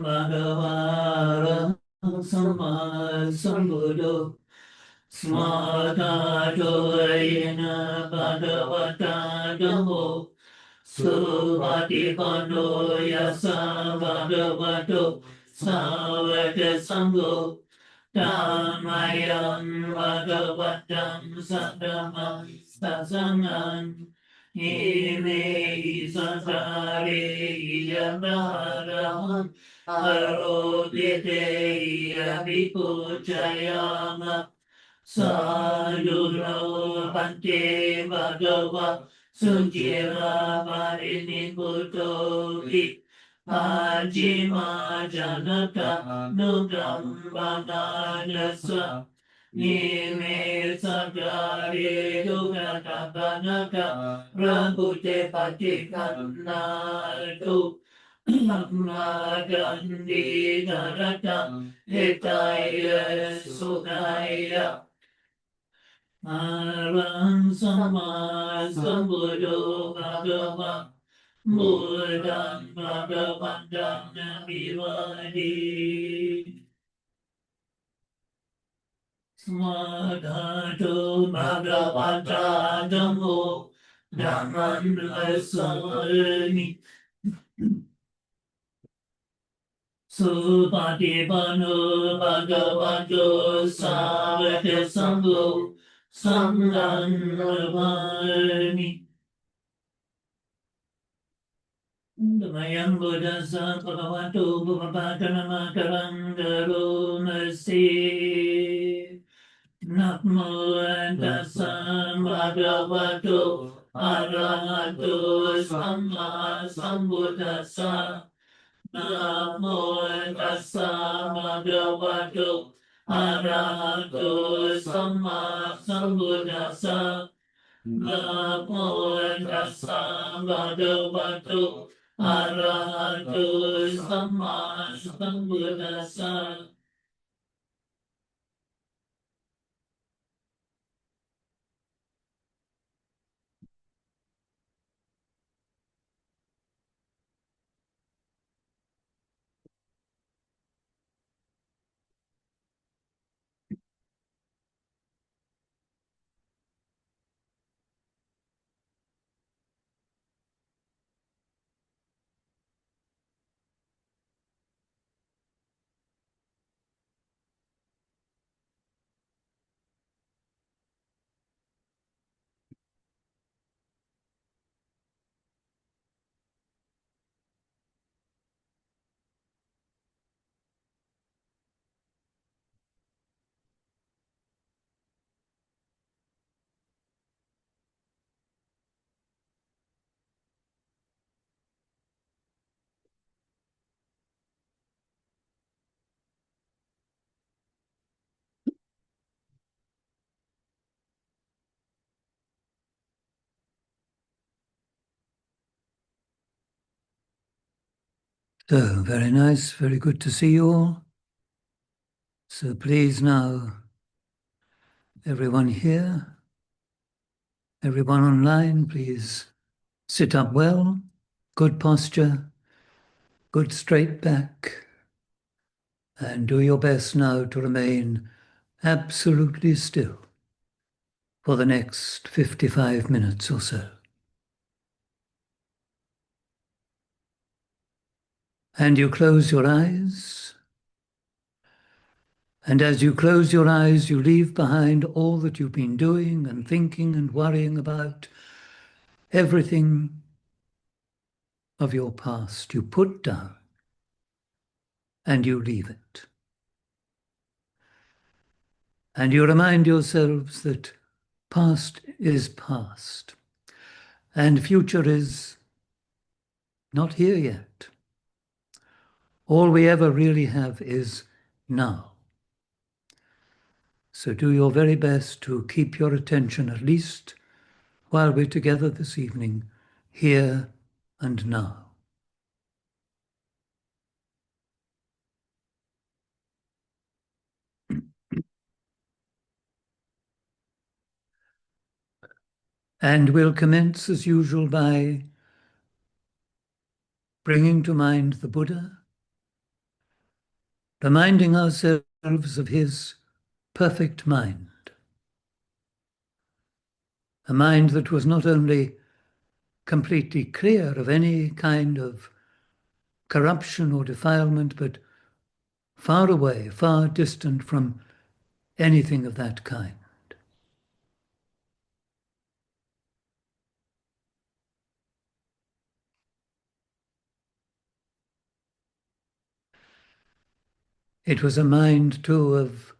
Bhagavara Samma Sambuddho Smadhatayena Bhagavata Dhammo Supatipanno Yasa Bhagavato Savaka Sangho Dhammayam Bhagavatam Sadhamam Sasangan Ime Sasare Yamaharaman Arodite Yavipuchayama Sadhuno Bhante Bhagava Sujira Pariniputo Ajima Janaka Nugam Banadasa Nime Sagare Dugata Banaka Rambute Patikanatu Magandi Narata Hitaya Sudaya Aram Sama Sambuddho Bhagava Buddham Bhagavatam Vivadi Smadhato Bhagavata Dhammo Dhamman Rasami Supatipano Bhagavato Savaka Sangho Sangham Navami Damayam Buddhasa Bhagavato Bhagavatanamakaram Garo Nasi Namo Tassa Bhagavato Arahato Samma Sambuddhassa Namo Tassa Bhagavato Arahato Samma Sambuddhassa Namo Tassa Bhagavato Arahato Samma Sambuddhassa. So, very nice, very good to see you all. So please now, everyone here, everyone online, please sit up well, good posture, good straight back, and do your best now to remain absolutely still for the next 55 minutes or so. And you close your eyes. And as you close your eyes, you leave behind all that you've been doing and thinking and worrying about, everything of your past you put down and you leave it. And you remind yourselves that past is past and future is not here yet. All we ever really have is now. So do your very best to keep your attention, at least while we're together this evening, here and now. And we'll commence as usual by bringing to mind the Buddha, reminding ourselves of his perfect mind, a mind that was not only completely clear of any kind of corruption or defilement, but far away, far distant from anything of that kind. It was a mind, too, of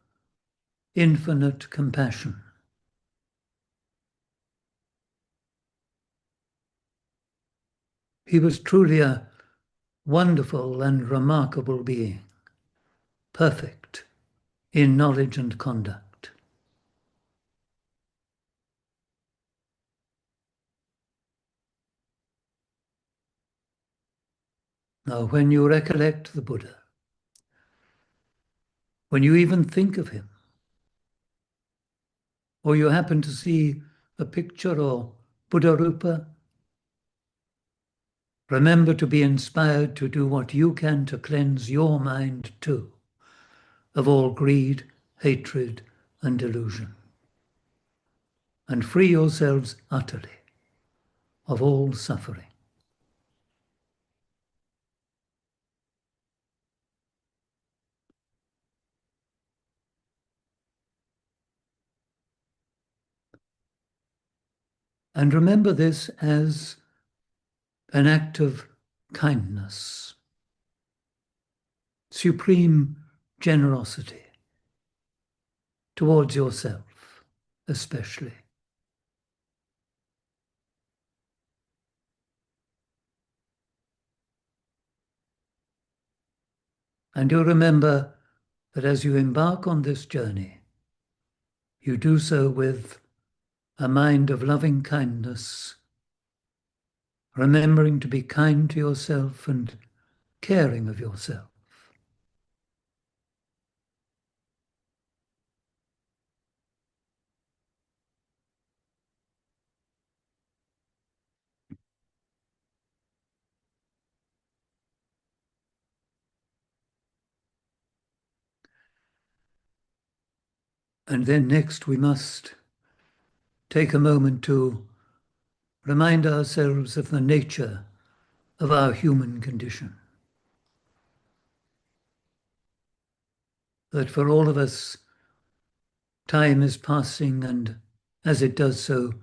infinite compassion. He was truly a wonderful and remarkable being, perfect in knowledge and conduct. Now, when you recollect the Buddha, when you even think of him, or you happen to see a picture or Buddha Rupa, remember to be inspired to do what you can to cleanse your mind too of all greed, hatred, and delusion, and free yourselves utterly of all suffering. And remember this as an act of kindness, supreme generosity towards yourself, especially. And you remember that as you embark on this journey, you do so with a mind of loving kindness, remembering to be kind to yourself and caring of yourself. And then next we must take a moment to remind ourselves of the nature of our human condition. That for all of us, time is passing, and as it does so,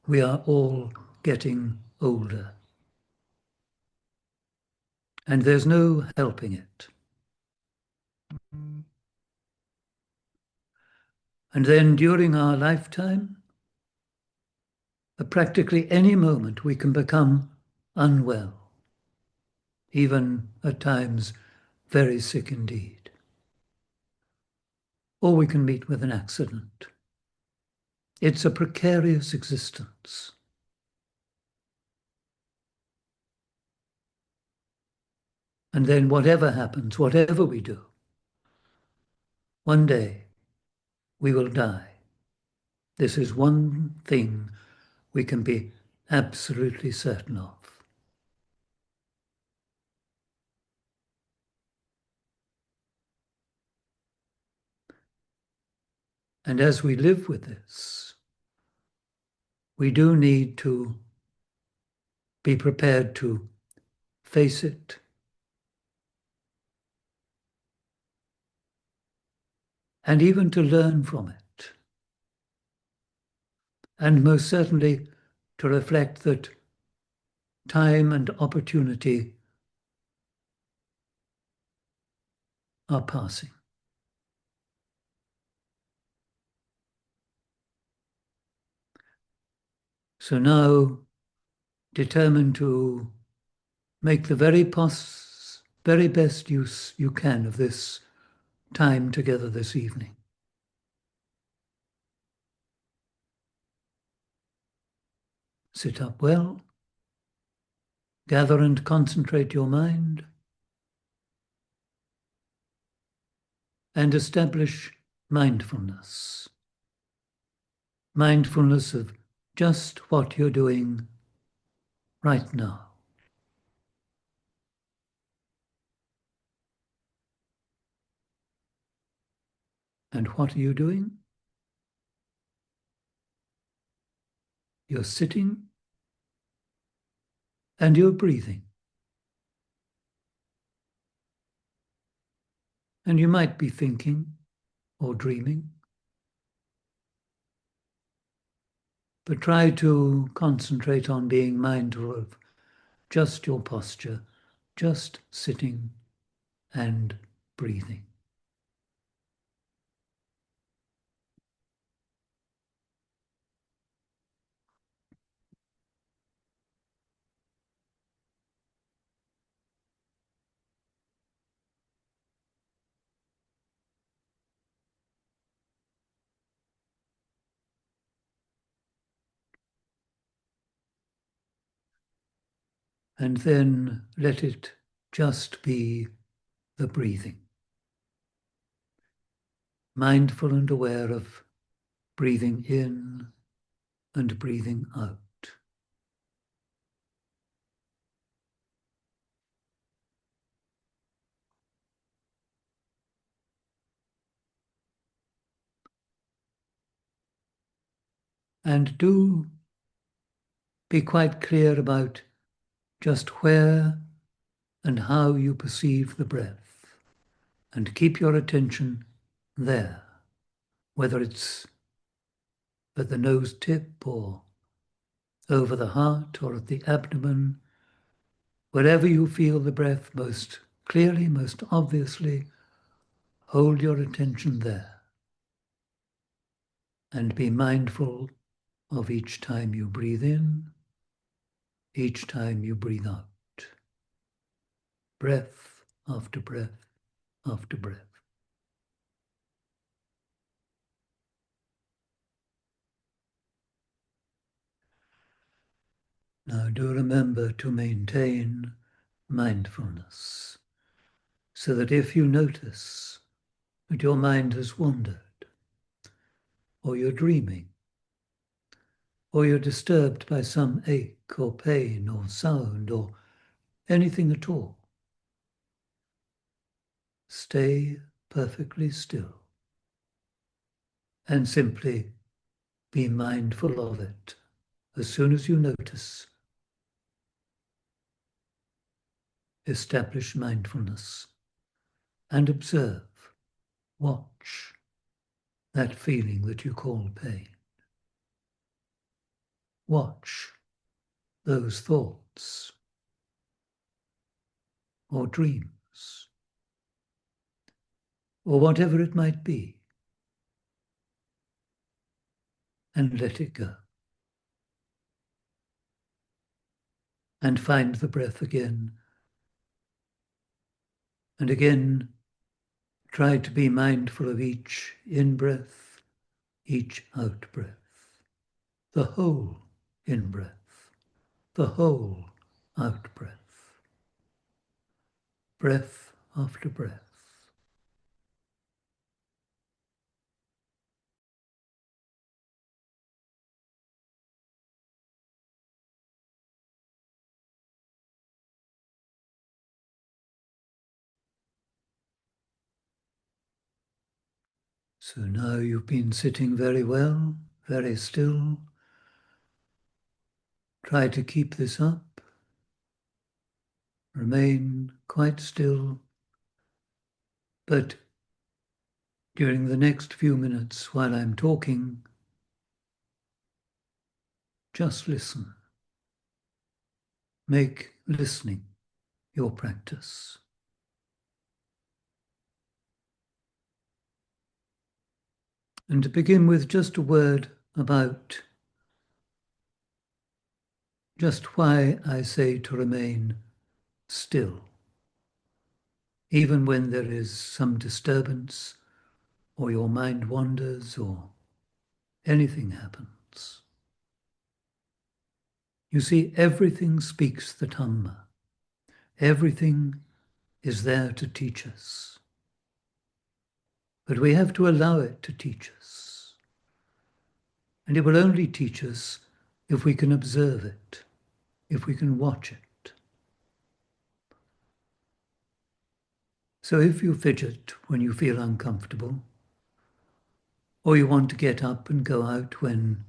we are all getting older. And there's no helping it. And then during our lifetime, at practically any moment, we can become unwell, even at times very sick indeed. Or we can meet with an accident. It's a precarious existence. And then whatever happens, whatever we do, one day we will die. This is one thing we can be absolutely certain of. And as we live with this, we do need to be prepared to face it and even to learn from it. And most certainly to reflect that time and opportunity are passing. So now, determined to make the very best use you can of this time together this evening. Sit up well, gather and concentrate your mind, and establish mindfulness. Mindfulness of just what you're doing right now. And what are you doing? You're sitting and you're breathing. And you might be thinking or dreaming, but try to concentrate on being mindful of just your posture, just sitting and breathing. And then let it just be the breathing. Mindful and aware of breathing in and breathing out. And do be quite clear about just where and how you perceive the breath, and keep your attention there, whether it's at the nose tip or over the heart or at the abdomen, wherever you feel the breath most clearly, most obviously, hold your attention there and be mindful of each time you breathe in, each time you breathe out. Breath after breath after breath. Now do remember to maintain mindfulness, so that if you notice that your mind has wandered, or you're dreaming, or you're disturbed by some ache or pain or sound or anything at all, stay perfectly still and simply be mindful of it. As soon as you notice, establish mindfulness and observe, watch that feeling that you call pain. Watch those thoughts or dreams or whatever it might be, and let it go. And find the breath again. And again, try to be mindful of each in-breath, each out-breath, the whole in-breath, the whole out-breath, breath after breath. So now you've been sitting very well, very still. Try to keep this up. Remain quite still. But during the next few minutes while I'm talking, just listen. Make listening your practice. And to begin with, just a word about just why I say to remain still, even when there is some disturbance or your mind wanders or anything happens. You see, everything speaks the Dhamma. Everything is there to teach us. But we have to allow it to teach us. And it will only teach us if we can observe it, if we can watch it. So if you fidget when you feel uncomfortable, or you want to get up and go out when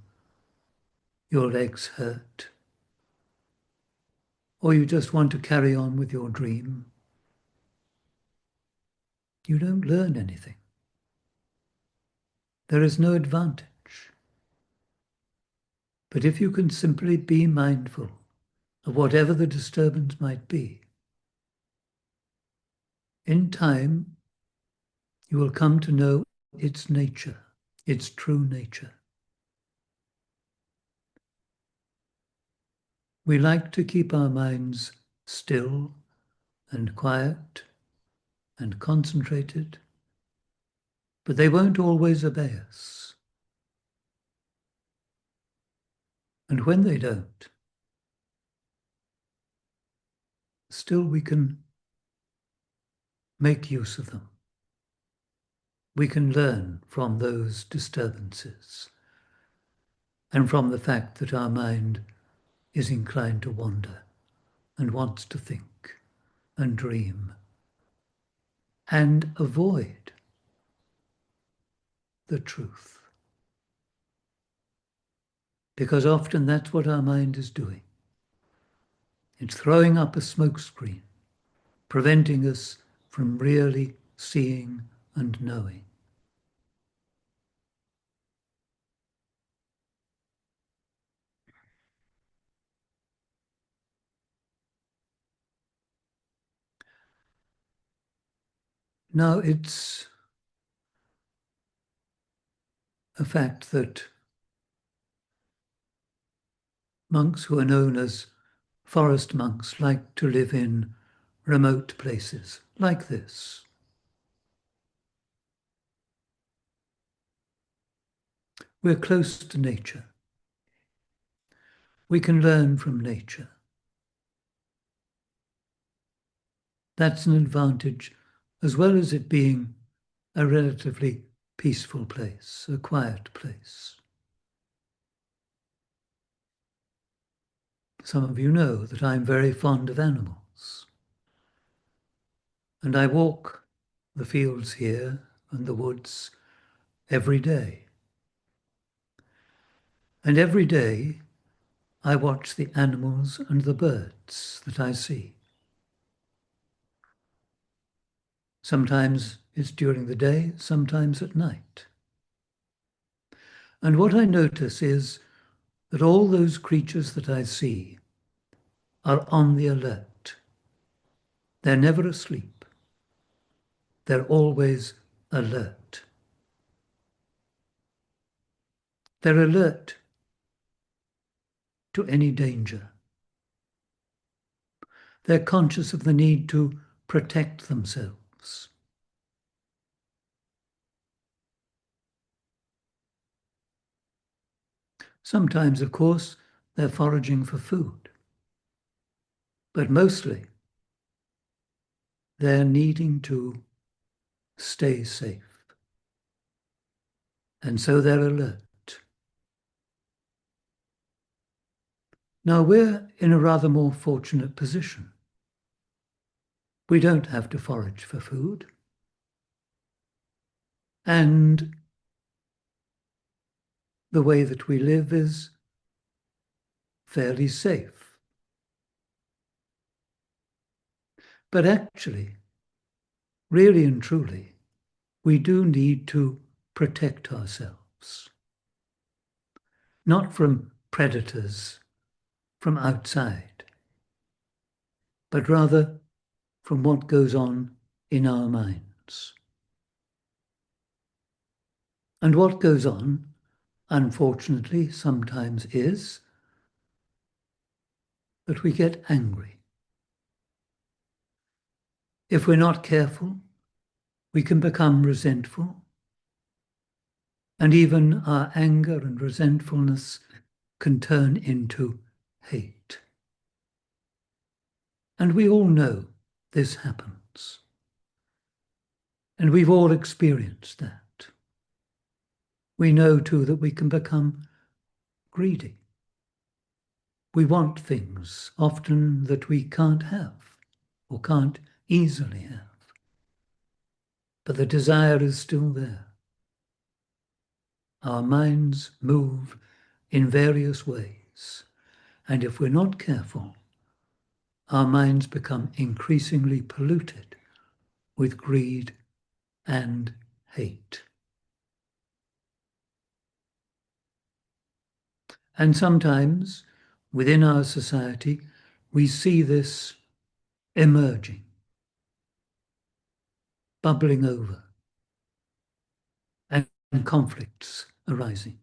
your legs hurt, or you just want to carry on with your dream, you don't learn anything. There is no advantage. But if you can simply be mindful of whatever the disturbance might be, in time, you will come to know its nature, its true nature. We like to keep our minds still and quiet and concentrated, but they won't always obey us. And when they don't, still we can make use of them. We can learn from those disturbances and from the fact that our mind is inclined to wander and wants to think and dream and avoid the truth. Because often that's what our mind is doing. It's throwing up a smokescreen, preventing us from really seeing and knowing. Now, it's a fact that monks who are known as forest monks like to live in remote places like this. We're close to nature. We can learn from nature. That's an advantage, as well as it being a relatively peaceful place, a quiet place. Some of you know that I'm very fond of animals. And I walk the fields here and the woods every day. And every day I watch the animals and the birds that I see. Sometimes it's during the day, sometimes at night. And what I notice is that all those creatures that I see are on the alert. They're never asleep. They're always alert. They're alert to any danger. They're conscious of the need to protect themselves. Sometimes, of course, they're foraging for food. But mostly, they're needing to stay safe. And so they're alert. Now, we're in a rather more fortunate position. We don't have to forage for food. And the way that we live is fairly safe. But actually, really and truly, we do need to protect ourselves. Not from predators from outside, but rather from what goes on in our minds. And what goes on, unfortunately, sometimes is that we get angry. If we're not careful, we can become resentful, and even our anger and resentfulness can turn into hate. And we all know this happens. And we've all experienced that. We know too that we can become greedy. We want things often that we can't have or can't easily have. But the desire is still there. our minds move in various ways, and if we're not careful, our minds become increasingly polluted with greed and hate. And sometimes within our society, we see this emerging, bubbling over, and conflicts arising,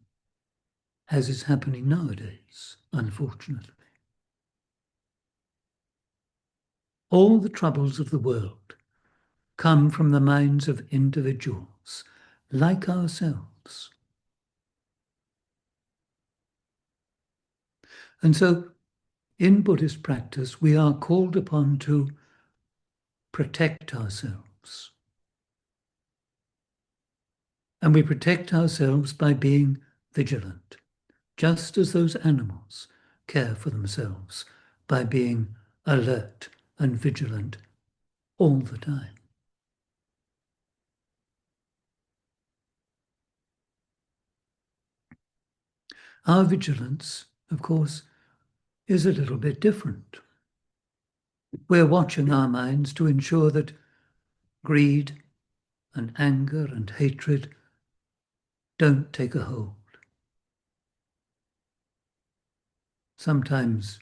as is happening nowadays, unfortunately. All the troubles of the world come from the minds of individuals like ourselves. And so, in Buddhist practice, we are called upon to protect ourselves. And we protect ourselves by being vigilant, just as those animals care for themselves by being alert and vigilant all the time. Our vigilance, of course, is a little bit different. We're watching our minds to ensure that greed and anger and hatred don't take a hold. Sometimes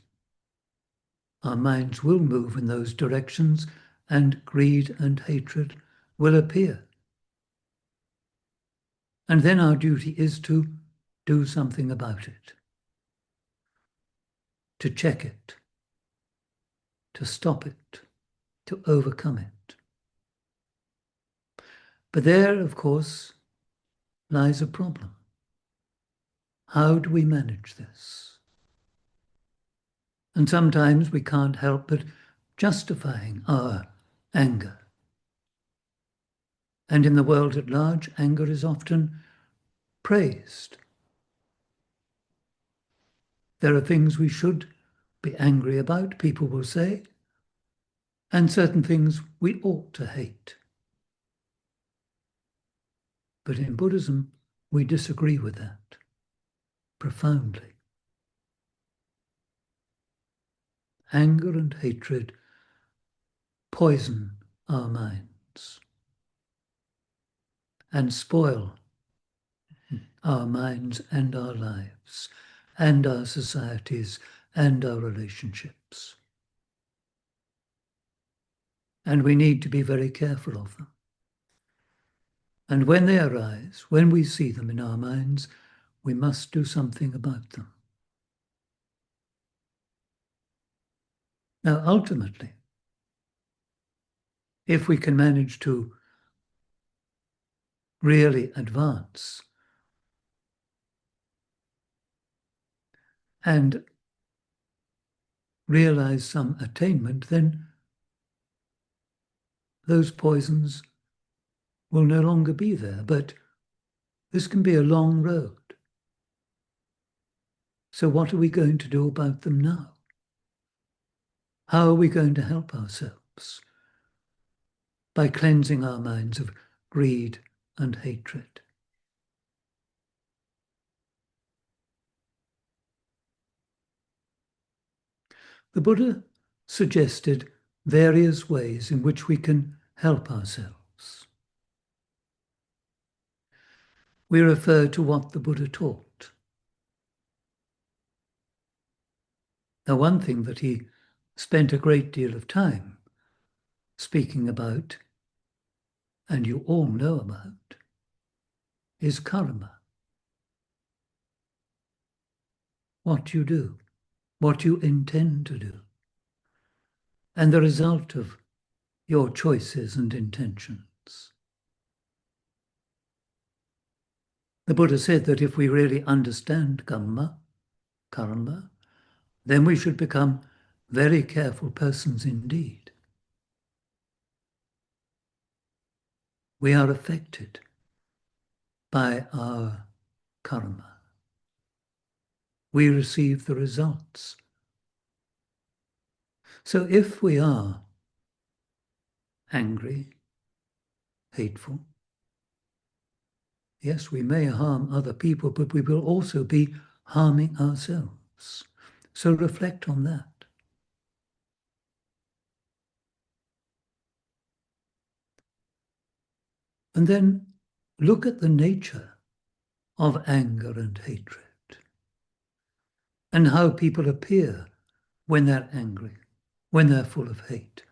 our minds will move in those directions and greed and hatred will appear. And then our duty is to do something about it, to check it, to stop it, to overcome it. But there, of course, lies a problem. How do we manage this? And sometimes we can't help but justifying our anger. And in the world at large, anger is often praised. There are things we should be angry about, people will say, and certain things we ought to hate. But in Buddhism, we disagree with that profoundly. Anger and hatred poison our minds and spoil our minds and our lives and our societies and our relationships. And we need to be very careful of them. And when they arise, when we see them in our minds, we must do something about them. Now, ultimately, if we can manage to really advance and realize some attainment, then those poisons will no longer be there. But this can be a long road. So what are we going to do about them now? How are we going to help ourselves? By cleansing our minds of greed and hatred. The Buddha suggested various ways in which we can help ourselves. We refer to what the Buddha taught. Now, one thing that he spent a great deal of time speaking about, and you all know about, is karma. What you do, what you intend to do, and the result of your choices and intentions. The Buddha said that if we really understand karma, then we should become very careful persons indeed. We are affected by our karma. We receive the results. So if we are angry, hateful, Yes, we may harm other people, but we will also be harming ourselves. So reflect on that. And then look at the nature of anger and hatred and how people appear when they're angry, when they're full of hate.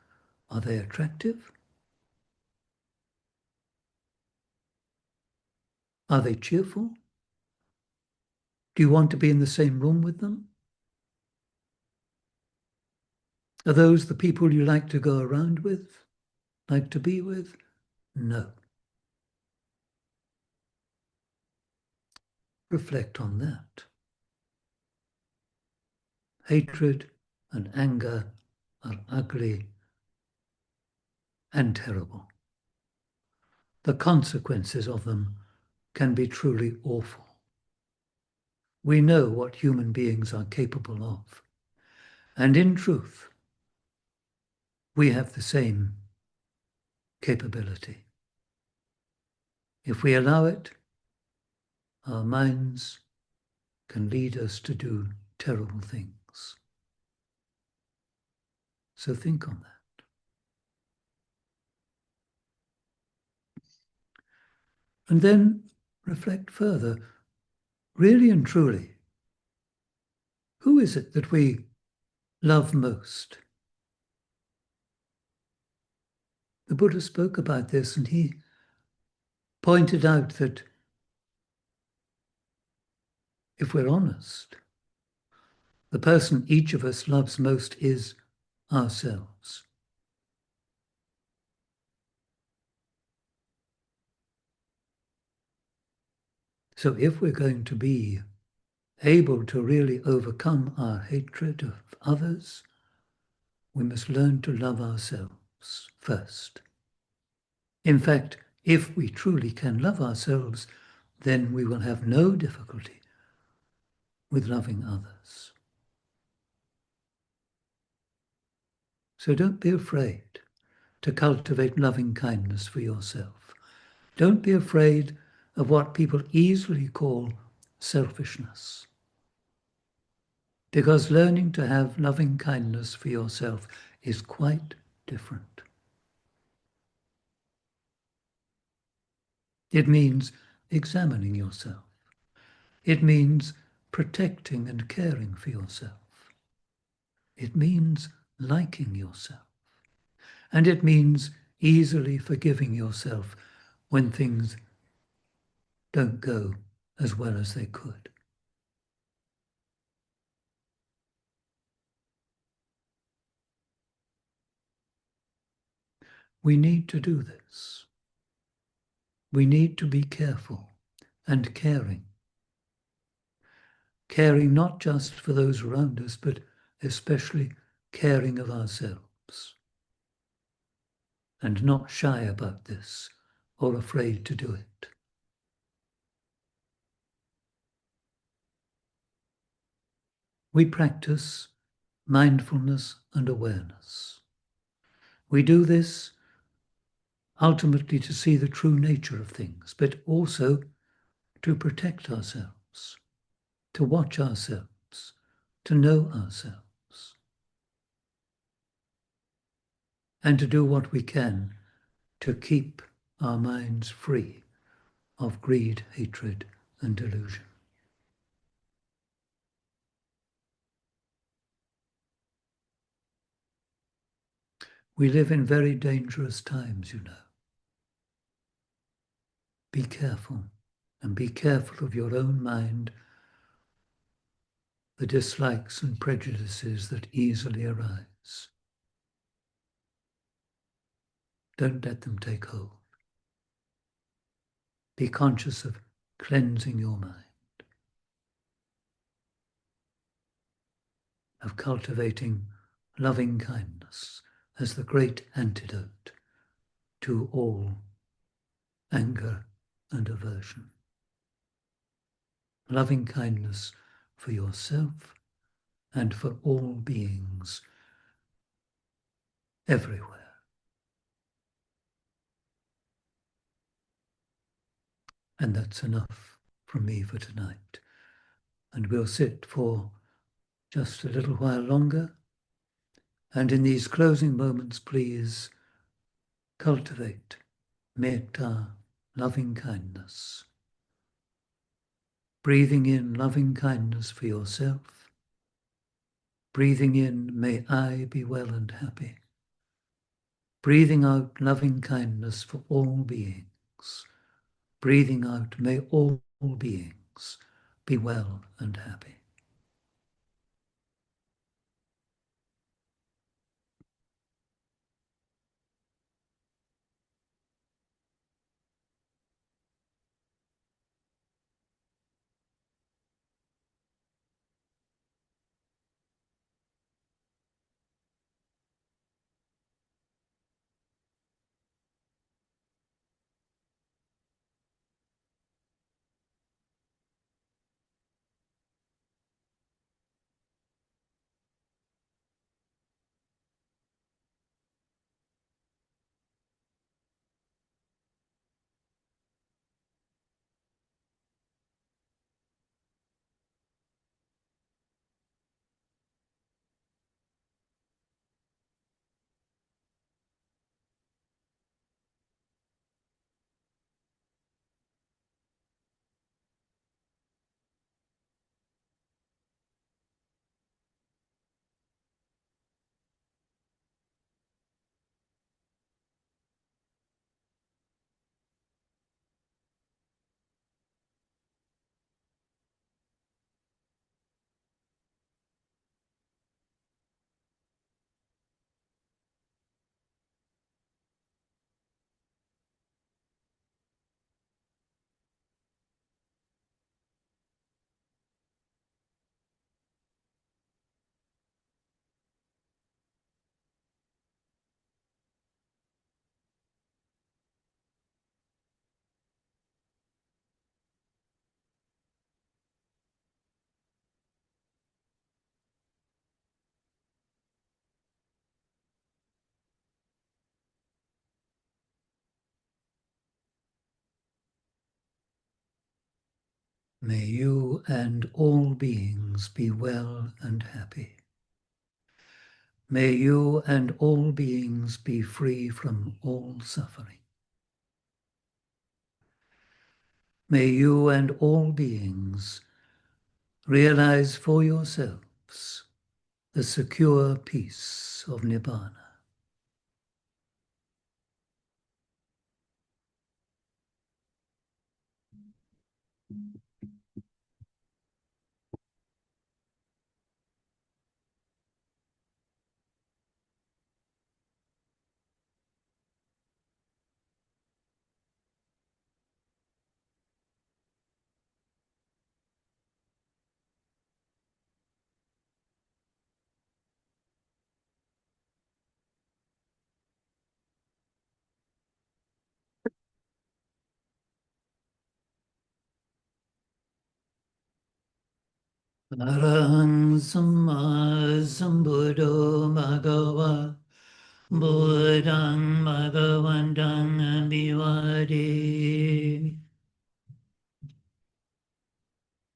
Are they attractive? Are they cheerful? Do you want to be in the same room with them? Are those the people you like to go around with, like to be with? No. Reflect on that. Hatred and anger are ugly and terrible. The consequences of them can be truly awful. We know what human beings are capable of. And in truth, we have the same capability. If we allow it, our minds can lead us to do terrible things. So think on that. And then reflect further. Really and truly, who is it that we love most? The Buddha spoke about this, and he pointed out that if we're honest, the person each of us loves most is ourselves. So if we're going to be able to really overcome our hatred of others, we must learn to love ourselves first. In fact, if we truly can love ourselves, then we will have no difficulty with loving others. So don't be afraid to cultivate loving kindness for yourself. Don't be afraid of what people easily call selfishness. Because learning to have loving kindness for yourself is quite different. It means examining yourself. It means protecting and caring for yourself. It means liking yourself. And it means easily forgiving yourself when things don't go as well as they could. We need to do this. We need to be careful and caring. Caring not just for those around us, but especially caring of ourselves. And not shy about this or afraid to do it. We practice mindfulness and awareness. We do this ultimately to see the true nature of things, but also to protect ourselves, to watch ourselves, to know ourselves, and to do what we can to keep our minds free of greed, hatred, and delusion. We live in very dangerous times, you know. Be careful, and be careful of your own mind, the dislikes and prejudices that easily arise. Don't let them take hold. Be conscious of cleansing your mind, of cultivating loving kindness as the great antidote to all anger and aversion. Loving kindness for yourself and for all beings everywhere. And that's enough from me for tonight. And we'll sit for just a little while longer. And in these closing moments, please cultivate metta, loving kindness. Breathing in loving kindness for yourself. Breathing in, may I be well and happy. Breathing out loving kindness for all beings. Breathing out, may all beings be well and happy. May you and all beings be well and happy. May you and all beings be free from all suffering. May you and all beings realize for yourselves the secure peace of Nibbana. Arahang Samma Sambuddho Bhagava Buddhang Bhagavantang Abhivademi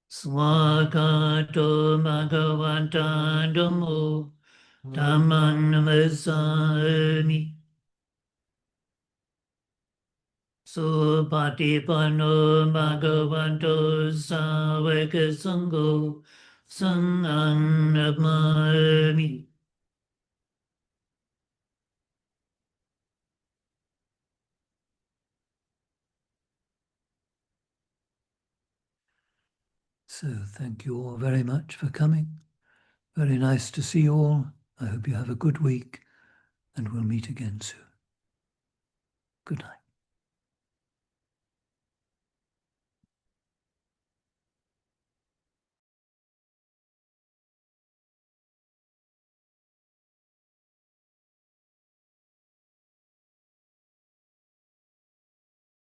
Swakato Bhagavata Dhammo Dhammang Namasami Supatipanno Bhagavato Savaka Sangho Sanghang Namami. So thank you all very much for coming. Very nice to see you all. I hope you have a good week and we'll meet again soon. Good night.